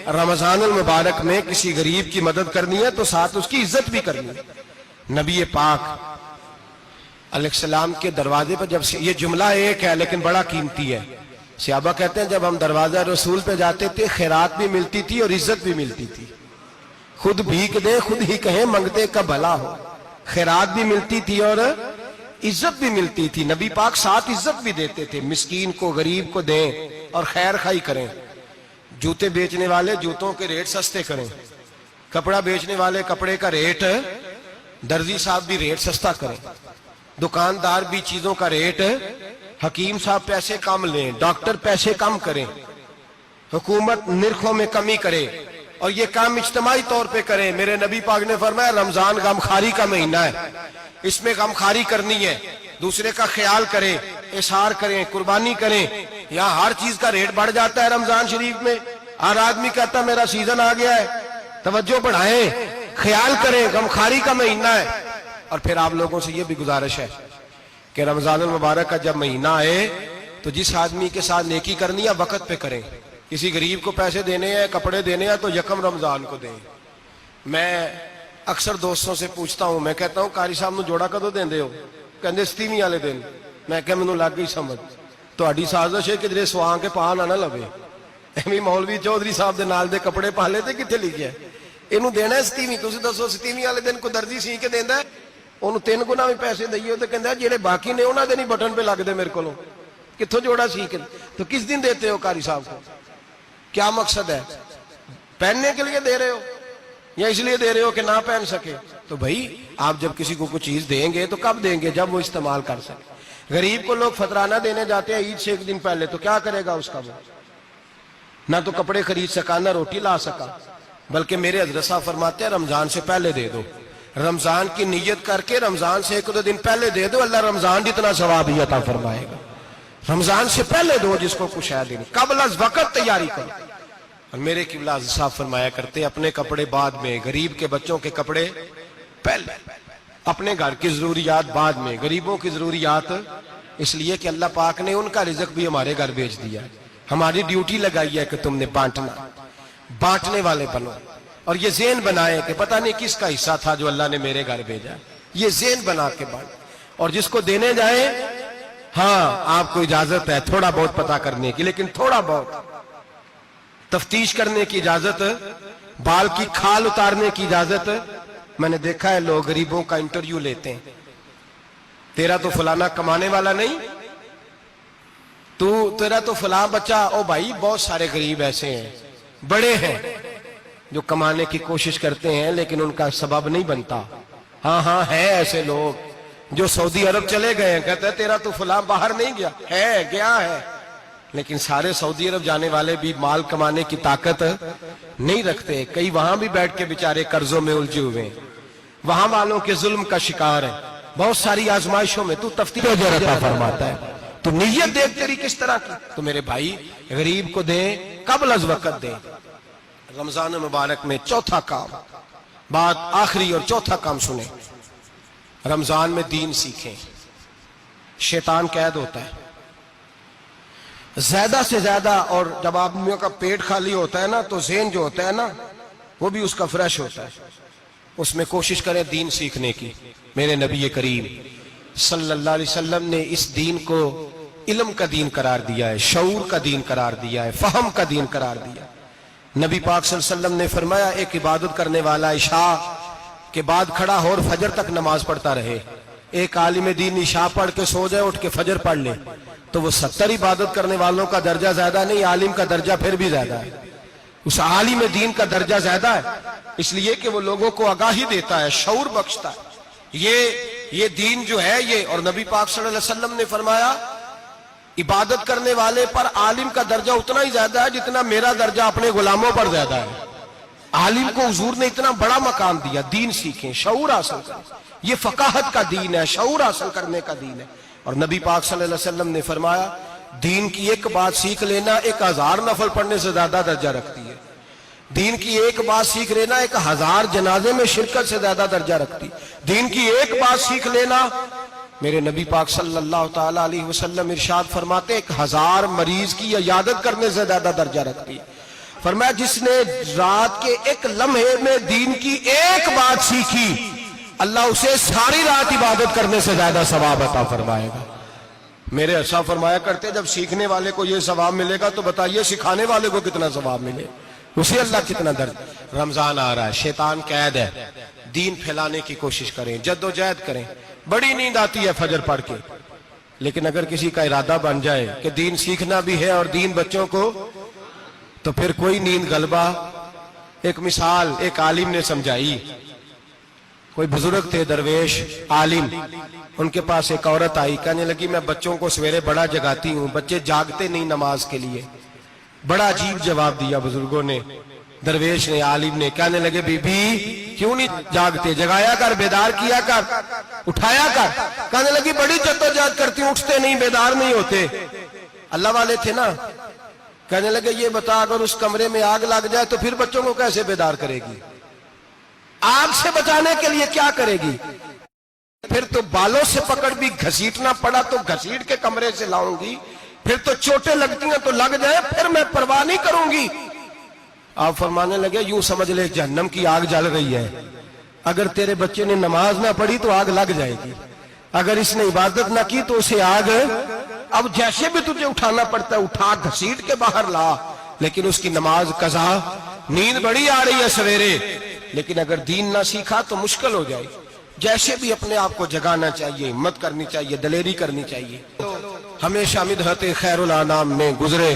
رمضان المبارک میں کسی غریب کی مدد کرنی ہے تو ساتھ اس کی عزت بھی کرنی ہے۔ نبی پاک علیہ السلام کے دروازے پر جب یہ جملہ ایک ہے لیکن بڑا قیمتی ہے، صحابہ کہتے ہیں جب ہم دروازہ رسول پہ جاتے تھے خیرات بھی ملتی تھی اور عزت بھی ملتی تھی۔ خود بھیک دے خود ہی کہیں منگتے کا بھلا ہو، خیرات بھی ملتی تھی اور عزت بھی ملتی تھی۔ نبی پاک ساتھ عزت بھی دیتے تھے، مسکین کو غریب کو دیں اور خیر خائی کریں۔ جوتے بیچنے والے جوتوں کے ریٹ سستے کریں، کپڑا بیچنے والے کپڑے کا ریٹ، درزی صاحب بھی ریٹ سستا کریں، دکاندار بھی چیزوں کا ریٹ، حکیم صاحب پیسے کم لیں، ڈاکٹر پیسے کم کریں، حکومت نرخوں میں کمی کرے اور یہ کام اجتماعی طور پہ کریں۔ میرے نبی پاک نے فرمایا رمضان غمخواری کا مہینہ ہے، اس میں غمخواری کرنی ہے، دوسرے کا خیال کریں، اظہار کریں، قربانی کریں۔ یہاں ہر چیز کا ریٹ بڑھ جاتا ہے رمضان شریف میں، ہر آدمی کہتا میرا سیزن آ گیا ہے، توجہ بڑھائیں، خیال کریں، غمخواری کا مہینہ ہے۔ اور پھر آپ لوگوں سے یہ بھی گزارش ہے کہ رمضان المبارک کا جب مہینہ آئے تو جس آدمی کے ساتھ نیکی کرنی ہے وقت پہ کریں۔ کسی غریب کو پیسے دینے ہیں، کپڑے دینے ہیں تو یکم رمضان کو دیں۔ میں اکثر دوستوں سے پوچھتا ہوں، میں کہتا ہوں قاری صاحب نو جوڑا کدو دیندے ہو؟ کہندے 27ویں والے دن۔ میں کہ مینوں لگ گئی سمجھ، تہاڈی سازش ہے کہ جڑے سواں کے پا نہ لوے۔ ایویں مولوی چودھری صاحب دے نال دے کپڑے پا لے تے کتھے لکھیا ہے اینوں دینا ہے 27ویں؟ تسی دسو 27ویں والے دن کو درزی سی کے دیندا ہے، انہوں 3 گنا بھی پیسے دئیے تو کہندا ہے جڑے باقی نے انہاں دے نہیں بٹن پہ لگ دے میرے کولوں، کتھوں جوڑا سی کے؟ تو کس دن دیتے ہو قاری صاحب کو؟ کیا مقصد ہے؟ پہننے کے لیے دے رہے ہو یا اس لیے دے رہے ہو کہ نہ پہن سکے؟ تو بھائی آپ جب کسی کو کوئی چیز دیں گے تو کب دیں گے؟ جب وہ استعمال کر سکے۔ غریب کو لوگ فطرانہ دینے جاتے ہیں عید سے 1 دن پہلے، تو کیا کرے گا اس کا؟ وہ نہ تو کپڑے خرید سکا نہ روٹی لا سکا، بلکہ میرے حضرت صاحب فرماتے ہیں رمضان سے پہلے دے دو، رمضان کی نیت کر کے رمضان سے 1-2 دن پہلے دے دو، اللہ رمضان جتنا ثواب ہی عطا فرمائے گا۔ رمضان سے پہلے دو جس کو کچھ ہے دن، قبل از وقت تیاری کرو۔ اور میرے قبلہ حضرت صاحب فرمایا کرتے اپنے کپڑے بعد میں، غریب کے بچوں کے کپڑے پہلے، اپنے گھر کی ضروریات بعد میں، غریبوں کی ضروریات، اس لیے کہ اللہ پاک نے ان کا رزق بھی ہمارے گھر بھیج دیا ہے، ہماری ڈیوٹی لگائی ہے کہ تم نے بانٹنا، بانٹنے والے بنو۔ اور یہ ذہن بنائے کہ پتہ نہیں کس کا حصہ تھا جو اللہ نے میرے گھر بھیجا، یہ ذہن بنا کے بانٹ۔ اور جس کو دینے جائیں، ہاں آپ کو اجازت ہے تھوڑا بہت پتہ کرنے کی، لیکن تھوڑا بہت تفتیش کرنے کی اجازت، بال کی کھال اتارنے کی اجازت۔ میں نے دیکھا ہے لوگ غریبوں کا انٹرویو لیتے ہیں، تیرا تو فلانا کمانے والا نہیں، تیرا تو فلاں بچہ، او بھائی بہت سارے غریب ایسے ہیں، بڑے ہیں جو کمانے کی کوشش کرتے ہیں لیکن ان کا سبب نہیں بنتا۔ ہاں ہے ایسے لوگ جو سعودی عرب چلے گئے ہیں، کہتے ہیں تیرا تو فلاں باہر نہیں گیا، گیا ہے، لیکن سارے سعودی عرب جانے والے بھی مال کمانے کی طاقت نہیں رکھتے، کئی وہاں بھی بیٹھ کے بیچارے قرضوں میں الجھے ہوئے ہیں، وہاں والوں کے ظلم کا شکار ہیں، بہت ساری آزمائشوں میں تو تفتیش عطا فرماتا ہے۔ تو نیت دیکھ تیری کس طرح کی، تو میرے بھائی غریب کو دیں، قبل از وقت دیں۔ رمضان مبارک میں چوتھا کام، بات آخری اور چوتھا کام سنیں، رمضان میں دین سیکھیں۔ شیطان قید ہوتا ہے زیادہ سے زیادہ، اور جب آدمیوں کا پیٹ خالی ہوتا ہے نا تو ذہن جو ہوتا ہے نا وہ بھی اس کا فریش ہوتا ہے، اس میں کوشش کریں دین سیکھنے کی۔ میرے نبی کریم صلی اللہ علیہ وسلم نے اس دین کو علم کا دین قرار دیا ہے، شعور کا دین قرار دیا ہے، فہم کا دین قرار دیا ہے۔ نبی پاک صلی اللہ علیہ وسلم نے فرمایا ایک عبادت کرنے والا عشاء کے بعد کھڑا ہو اور فجر تک نماز پڑھتا رہے، ایک عالم دین عشاء پڑھ کے سو جائے اٹھ کے فجر پڑھ لے تو وہ 70 عبادت کرنے والوں کا درجہ زیادہ نہیں، عالم کا درجہ پھر بھی زیادہ ہے، اس عالم دین کا درجہ زیادہ ہے، اس لیے کہ وہ لوگوں کو آگاہی دیتا ہے، شعور بخشتا ہے۔ یہ دین جو ہے یہ، اور نبی پاک صلی اللہ علیہ وسلم نے فرمایا عبادت کرنے والے پر عالم کا درجہ اتنا ہی زیادہ ہے جتنا میرا درجہ اپنے غلاموں پر زیادہ ہے۔ عالم کو حضور نے اتنا بڑا مقام دیا۔ دین سیکھیں، شعور حاصل کریں، یہ فقاہت کا دین ہے، شعور حاصل کرنے کا دین ہے۔ اور نبی پاک صلی اللہ علیہ وسلم نے فرمایا دین کی ایک بات سیکھ لینا 1000 نفل پڑھنے سے زیادہ درجہ رکھتی ہے، دین کی ایک بات سیکھ لینا 1000 جنازے میں شرکت سے زیادہ درجہ رکھتی، دین کی ایک بات سیکھ لینا، میرے نبی پاک صلی اللہ تعالی علیہ وسلم ارشاد فرماتے 1000 مریض کی عیادت کرنے سے زیادہ درجہ رکھتی ہے۔ فرمایا جس نے رات کے ایک لمحے میں دین کی ایک بات سیکھی اللہ اسے ساری رات عبادت کرنے سے زیادہ ثواب عطا فرمائے گا۔ میرے اسا فرمایا کرتے جب سیکھنے والے کو یہ ثواب ملے گا تو بتائیے سکھانے والے کو کتنا ثواب ملے، اسے اللہ کتنا درد۔ رمضان آ رہا ہے، شیطان قید ہے، دین پھیلانے کی کوشش کریں، جد و جہد کریں۔ بڑی نیند آتی ہے فجر پڑھ کے، لیکن اگر کسی کا ارادہ بن جائے کہ دین سیکھنا بھی ہے اور دین بچوں کو، تو پھر کوئی نیند غلبہ۔ ایک مثال ایک عالم نے سمجھائی، کوئی بزرگ تھے درویش عالم، ان کے پاس ایک عورت آئی، کہنے لگی میں بچوں کو سویرے بڑا جگاتی ہوں، بچے جاگتے نہیں نماز کے لیے۔ بڑا عجیب جواب دیا بزرگوں نے، درویش نے عالم نے، کہنے لگے بی بی کیوں نہیں جاگتے، جگایا کر، بیدار کیا کر، اٹھایا کر۔ کہنے لگی بڑی جدوجہد کرتی ہوں، اٹھتے نہیں، بیدار نہیں ہوتے۔ اللہ والے تھے نا۔ کہنے لگے یہ بتا اگر اس کمرے میں آگ لگ جائے تو پھر بچوں کو کیسے بیدار کرے گی؟ آگ سے بچانے کے لیے کیا کرے گی؟ پھر تو بالوں سے پکڑ بھی گھسیٹنا پڑا تو گھسیٹ کے کمرے سے لاؤں گی، پھر تو چوٹیں لگتی ہیں تو لگ جائے، پھر میں پرواہ نہیں کروں گی۔ آپ فرمانے لگے یوں سمجھ لے جہنم کی آگ جل رہی ہے، اگر تیرے بچے نے نماز نہ پڑھی تو آگ لگ جائے گی، اگر اس نے عبادت نہ کی تو اسے آگ، اب جیسے بھی تجھے اٹھانا پڑتا ہے اٹھا گھسیٹ کے باہر لا، لیکن اس کی نماز قضا۔ نیند بڑی آ رہی ہے سویرے، لیکن اگر دین نہ سیکھا تو مشکل ہو جائے۔ جیسے بھی اپنے آپ کو جگانا چاہیے، ہمت کرنی چاہیے، دلیری کرنی چاہیے۔ ہمیشہ مدحت خیر الانام میں گزرے۔